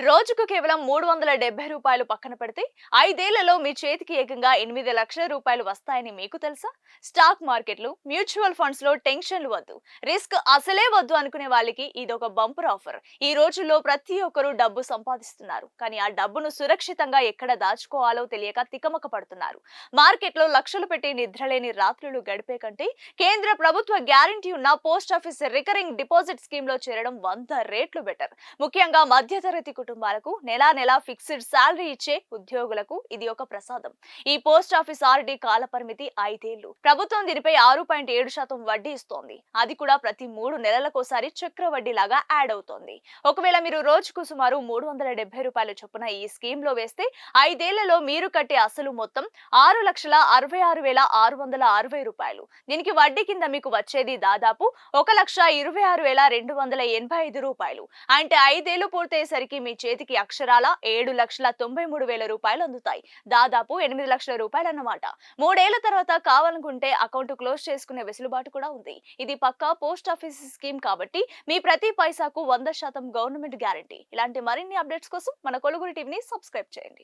రోజుకు కేవలం రూ. 370 పక్కన పెడితే 5 ఏళ్లలో మీ చేతికి ఏకంగా 8 లక్షల రూపాయలు వస్తాయని మీకు తెలుసా? స్టాక్ మార్కెట్లు, మ్యూచువల్ ఫండ్స్ లో టెన్షన్లు వద్దు, రిస్క్ అసలే వద్దు అనుకునే వాళ్ళకి ఇదొక బంపర్ ఆఫర్. ఈ రోజుల్లో ప్రతి ఒక్కరూ డబ్బు సంపాదిస్తున్నారు, కానీ ఆ డబ్బును సురక్షితంగా ఎక్కడ దాచుకోవాలో తెలియక తికమక పడుతున్నారు. మార్కెట్లో లక్షలు పెట్టి నిద్రలేని రాత్రులు గడిపే కంటే కేంద్ర ప్రభుత్వ గ్యారంటీ ఉన్న post office recurring deposit scheme లో చేరడం 100 రెట్లు బెటర్. ముఖ్యంగా మధ్యతరగతి కుటుంబాలకు నెలా నెలా ఫిక్స్డ్ సాలరీ ఇచ్చే ఉద్యోగులకు ఇది ఒక ప్రసాదం. ఈ పోస్ట్ ఆఫీస్ ఆర్డీ కాల పరిమితి 5 ఏళ్లు. ప్రభుత్వం దీనిపై 6.7% వడ్డీ ఇస్తోంది. అది కూడా ప్రతి 3 నెలలకోసారి చక్ర వడ్డీ లాగా యాడ్ అవుతోంది. ఒకవేళ మీరు రోజుకు సుమారు రూ. 370 చొప్పున ఈ స్కీమ్ లో వేస్తే 5 ఏళ్లలో మీరు కట్టే అసలు మొత్తం రూ. 6,66,660. దీనికి వడ్డీ కింద మీకు వచ్చేది దాదాపు రూ. 1,26,285. అంటే 5 ఏళ్లు పూర్తయ్యేసరికి మీ చేతికి అక్షరాల రూ. 7,93,000 అందుతాయి. దాదాపు 8 లక్షల రూపాయలు అన్నమాట. 3 ఏళ్ల తర్వాత కావాలనుకుంటే అకౌంట్ క్లోజ్ చేసుకునే వెసులుబాటు కూడా ఉంది. ఇది పక్కా పోస్ట్ ఆఫీస్ స్కీమ్ కాబట్టి మీ ప్రతి పైసాకు 100% గవర్నమెంట్ గ్యారంటీ. ఇలాంటి మరిన్ని అప్డేట్స్ కోసం మన కొలుగురి టీవీని సబ్స్క్రైబ్ చేయండి.